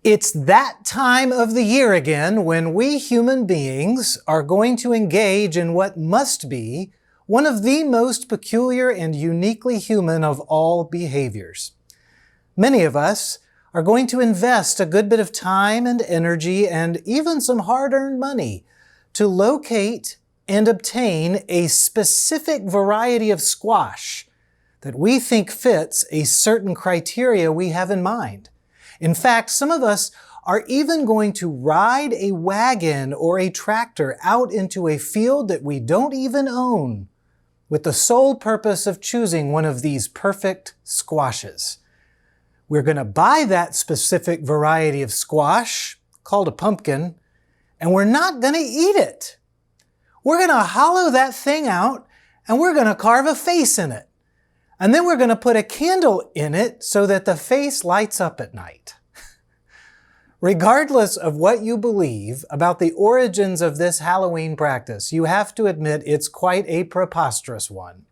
It's that time of the year again when we human beings are going to engage in what must be one of the most peculiar and uniquely human of all behaviors. Many of us are going to invest a good bit of time and energy and even some hard-earned money to locate and obtain a specific variety of squash that we think fits a certain criteria we have in mind. In fact, some of us are even going to ride a wagon or a tractor out into a field that we don't even own with the sole purpose of choosing one of these perfect squashes. We're going to buy that specific variety of squash, called a pumpkin, and we're not going to eat it. We're going to hollow that thing out and we're going to carve a face in it. And then we're going to put a candle in it so that the face lights up at night. Regardless of what you believe about the origins of this Halloween practice, you have to admit it's quite a preposterous one.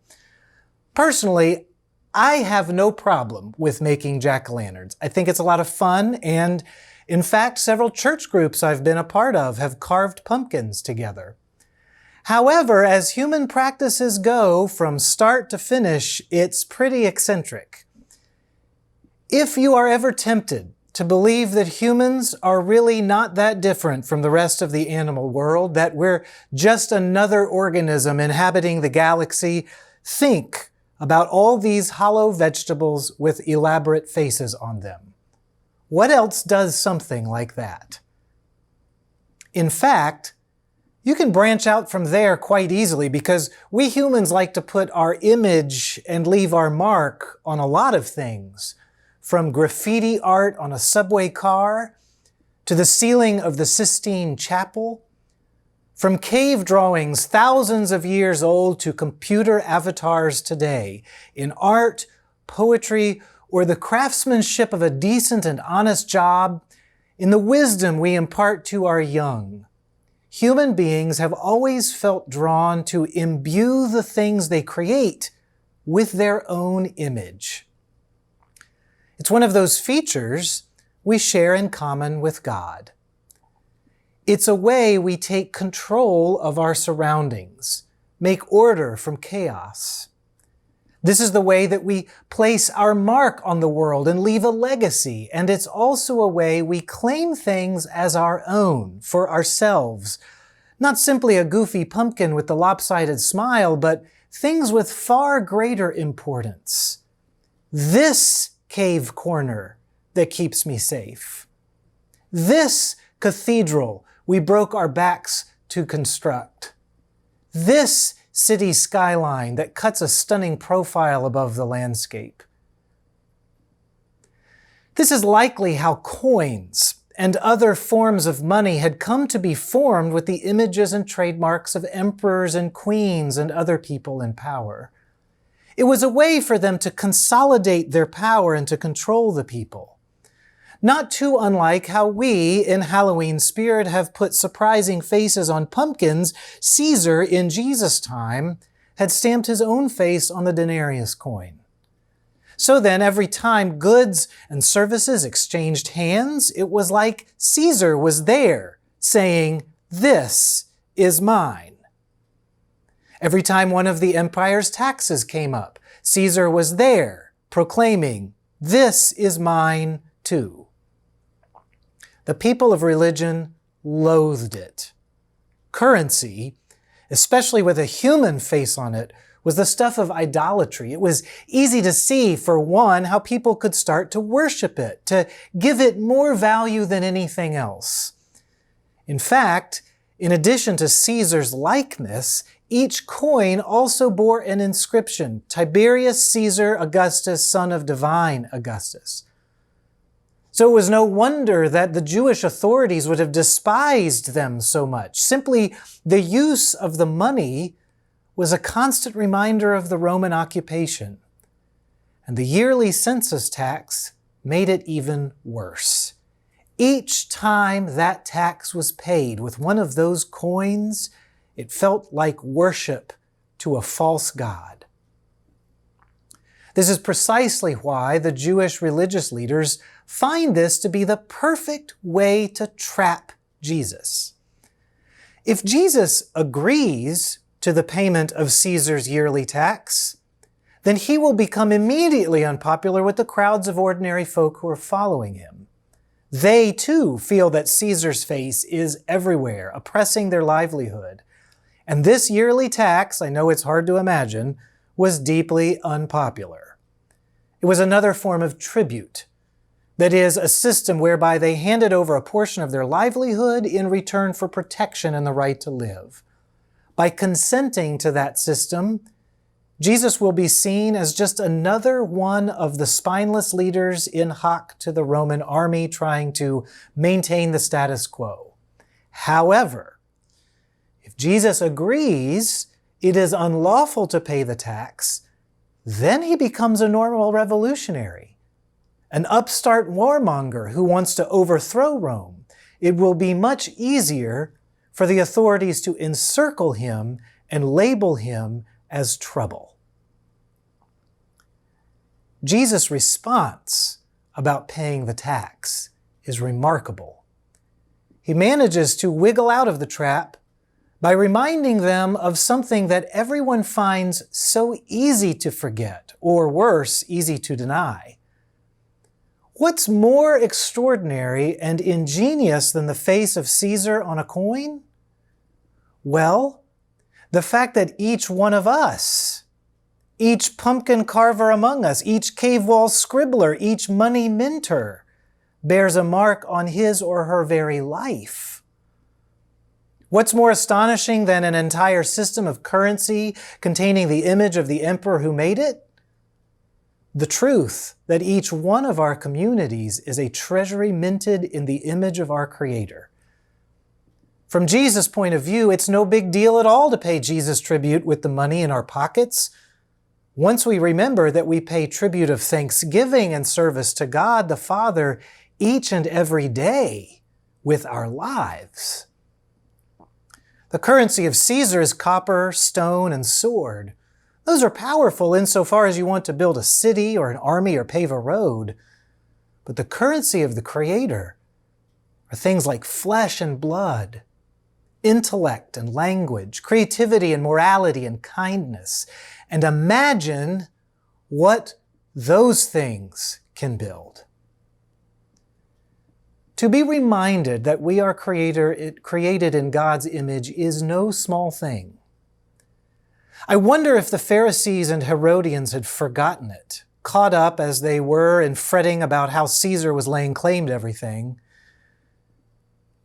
Personally, I have no problem with making jack-o'-lanterns. I think it's a lot of fun, and in fact, several church groups I've been a part of have carved pumpkins together. However, as human practices go from start to finish, it's pretty eccentric. If you are ever tempted to believe that humans are really not that different from the rest of the animal world, that we're just another organism inhabiting the galaxy, think about all these hollow vegetables with elaborate faces on them. What else does something like that? In fact, you can branch out from there quite easily because we humans like to put our image and leave our mark on a lot of things, from graffiti art on a subway car to the ceiling of the Sistine Chapel, from cave drawings thousands of years old to computer avatars today, in art, poetry, or the craftsmanship of a decent and honest job, in the wisdom we impart to our young. Human beings have always felt drawn to imbue the things they create with their own image. It's one of those features we share in common with God. It's a way we take control of our surroundings, make order from chaos. This is the way that we place our mark on the world and leave a legacy, and it's also a way we claim things as our own, for ourselves. Not simply a goofy pumpkin with the lopsided smile, but things with far greater importance. This cave corner that keeps me safe. This cathedral we broke our backs to construct. This city skyline that cuts a stunning profile above the landscape. This is likely how coins and other forms of money had come to be formed with the images and trademarks of emperors and queens and other people in power. It was a way for them to consolidate their power and to control the people. Not too unlike how we, in Halloween spirit, have put surprising faces on pumpkins, Caesar, in Jesus' time, had stamped his own face on the denarius coin. So then, every time goods and services exchanged hands, it was like Caesar was there, saying, "This is mine." Every time one of the empire's taxes came up, Caesar was there, proclaiming, "This is mine too." The people of religion loathed it. Currency, especially with a human face on it, was the stuff of idolatry. It was easy to see, for one, how people could start to worship it, to give it more value than anything else. In fact, in addition to Caesar's likeness, each coin also bore an inscription, Tiberius Caesar Augustus, son of divine Augustus. So it was no wonder that the Jewish authorities would have despised them so much. Simply the use of the money was a constant reminder of the Roman occupation. And the yearly census tax made it even worse. Each time that tax was paid with one of those coins, it felt like worship to a false god. This is precisely why the Jewish religious leaders find this to be the perfect way to trap Jesus. If Jesus agrees to the payment of Caesar's yearly tax, then he will become immediately unpopular with the crowds of ordinary folk who are following him. They, too, feel that Caesar's face is everywhere, oppressing their livelihood. And this yearly tax, I know it's hard to imagine, was deeply unpopular. It was another form of tribute. That is, a system whereby they handed over a portion of their livelihood in return for protection and the right to live. By consenting to that system, Jesus will be seen as just another one of the spineless leaders in hock to the Roman army trying to maintain the status quo. However, if Jesus agrees it is unlawful to pay the tax, then he becomes a normal revolutionary, an upstart warmonger who wants to overthrow Rome. It will be much easier for the authorities to encircle him and label him as trouble. Jesus' response about paying the tax is remarkable. He manages to wiggle out of the trap by reminding them of something that everyone finds so easy to forget, or worse, easy to deny. What's more extraordinary and ingenious than the face of Caesar on a coin? Well, the fact that each one of us, each pumpkin carver among us, each cave wall scribbler, each money minter, bears a mark on his or her very life. What's more astonishing than an entire system of currency containing the image of the emperor who made it? The truth that each one of our communities is a treasury minted in the image of our Creator. From Jesus' point of view, it's no big deal at all to pay Jesus tribute with the money in our pockets. Once we remember that we pay tribute of thanksgiving and service to God the Father each and every day with our lives. The currency of Caesar is copper, stone, and sword. Those are powerful insofar as you want to build a city or an army or pave a road. But the currency of the Creator are things like flesh and blood, intellect and language, creativity and morality and kindness. And imagine what those things can build. To be reminded that we are created in God's image is no small thing. I wonder if the Pharisees and Herodians had forgotten it, caught up as they were in fretting about how Caesar was laying claim to everything.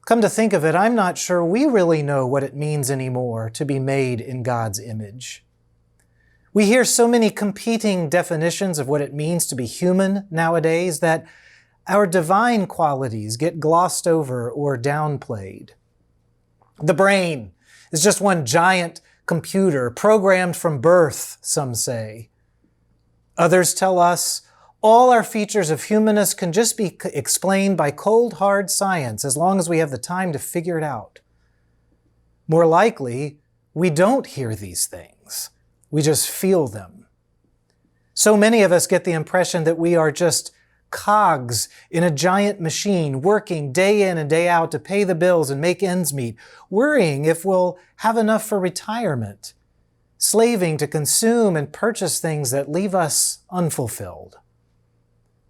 Come to think of it, I'm not sure we really know what it means anymore to be made in God's image. We hear so many competing definitions of what it means to be human nowadays that our divine qualities get glossed over or downplayed. The brain is just one giant computer, programmed from birth, some say. Others tell us all our features of humanness can just be explained by cold, hard science as long as we have the time to figure it out. More likely, we don't hear these things. We just feel them. So many of us get the impression that we are just cogs in a giant machine, working day in and day out to pay the bills and make ends meet, worrying if we'll have enough for retirement, slaving to consume and purchase things that leave us unfulfilled.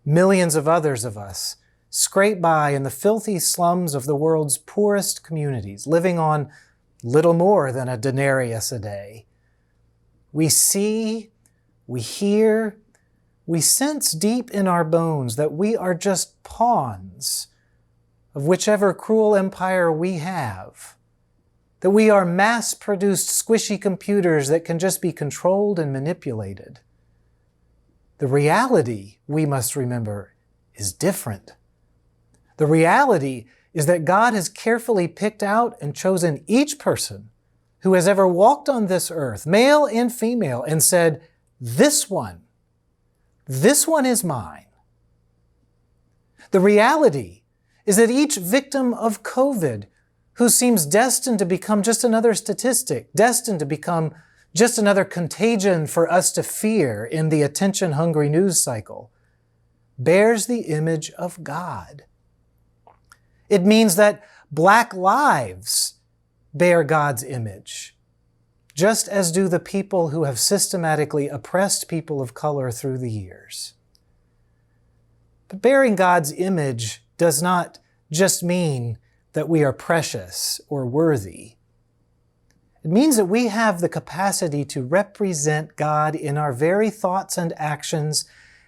Millions of others of us scrape by in the filthy slums of the world's poorest communities, living on little more than a denarius a day. We see, we hear, we sense deep in our bones that we are just pawns of whichever cruel empire we have, that we are mass-produced squishy computers that can just be controlled and manipulated. The reality, we must remember, is different. The reality is that God has carefully picked out and chosen each person who has ever walked on this earth, male and female, and said, this one is mine. The reality is that each victim of COVID who seems destined to become just another statistic, destined to become just another contagion for us to fear in the attention-hungry news cycle, bears the image of God. It means that black lives bear God's image, just as do the people who have systematically oppressed people of color through the years. But bearing God's image does not just mean that we are precious or worthy. It means that we have the capacity to represent God in our very thoughts and actions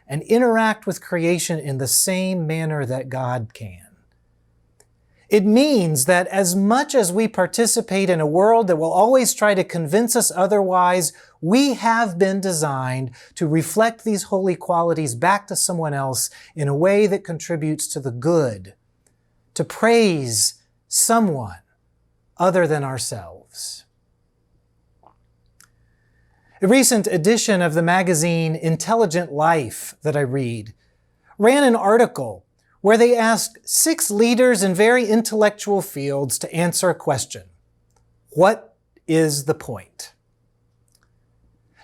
and interact with creation in the same manner that God can. It means that as much as we participate in a world that will always try to convince us otherwise, we have been designed to reflect these holy qualities back to someone else in a way that contributes to the good, to praise someone other than ourselves. A recent edition of the magazine Intelligent Life that I read ran an article where they asked 6 leaders in very intellectual fields to answer a question. What is the point?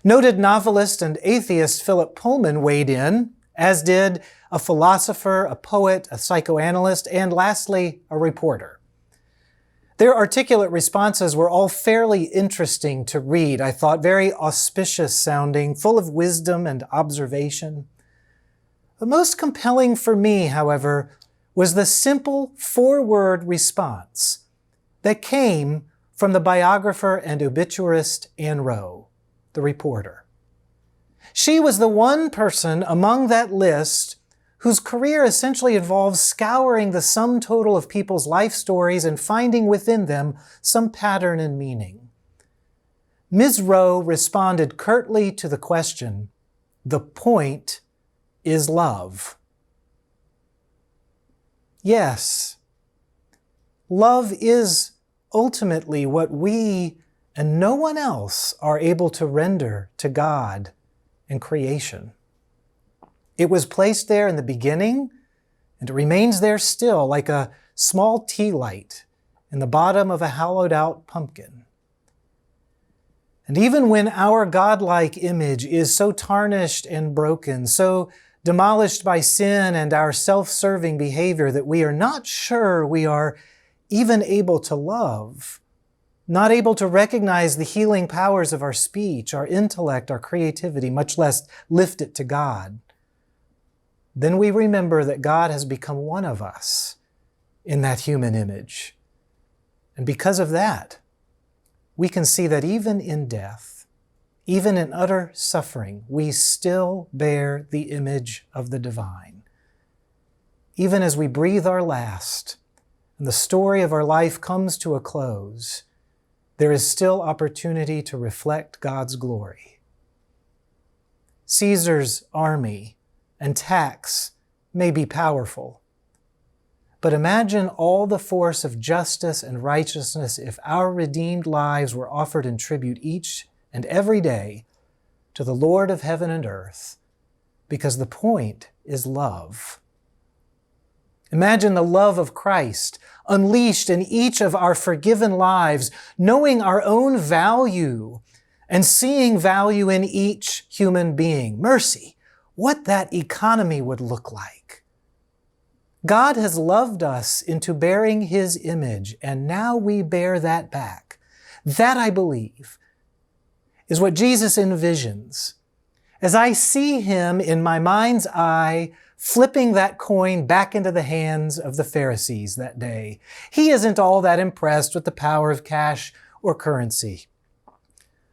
Noted novelist and atheist Phillip Pullman weighed in, as did a philosopher, a poet, a psychoanalyst, and lastly, a reporter. Their articulate responses were all fairly interesting to read, I thought, very auspicious sounding, full of wisdom and observation. The most compelling for me, however, was the simple 4-word response that came from the biographer and obituarist Anne Rowe, the reporter. She was the one person among that list whose career essentially involves scouring the sum total of people's life stories and finding within them some pattern and meaning. Ms. Rowe responded curtly to the question, "The point is love." Yes, love is ultimately what we and no one else are able to render to God and creation. It was placed there in the beginning, and it remains there still like a small tea light in the bottom of a hollowed-out pumpkin. And even when our godlike image is so tarnished and broken, so demolished by sin and our self-serving behavior that we are not sure we are even able to love, not able to recognize the healing powers of our speech, our intellect, our creativity, much less lift it to God, then we remember that God has become one of us in that human image. And because of that, we can see that even in death, even in utter suffering, we still bear the image of the divine. Even as we breathe our last and the story of our life comes to a close, there is still opportunity to reflect God's glory. Caesar's army and tax may be powerful, but imagine all the force of justice and righteousness if our redeemed lives were offered in tribute each and every day to the Lord of heaven and earth, because the point is love. Imagine the love of Christ unleashed in each of our forgiven lives, knowing our own value and seeing value in each human being. Mercy, what that economy would look like. God has loved us into bearing His image, and now we bear that back. That, I believe, is what Jesus envisions as I see Him in my mind's eye flipping that coin back into the hands of the Pharisees that day. He isn't all that impressed with the power of cash or currency,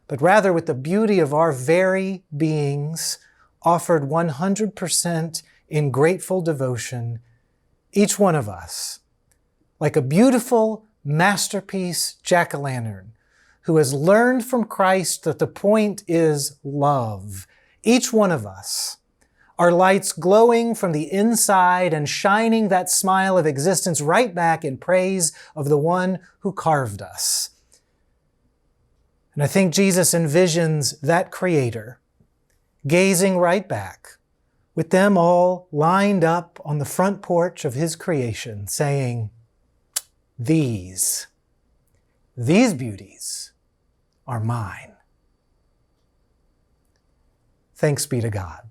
but rather with the beauty of our very beings offered 100% in grateful devotion, each one of us, like a beautiful masterpiece jack-o'-lantern, who has learned from Christ that the point is love. Each one of us, our lights glowing from the inside and shining that smile of existence right back in praise of the one who carved us. And I think Jesus envisions that Creator gazing right back, with them all lined up on the front porch of His creation, saying, These beauties are mine. Thanks be to God.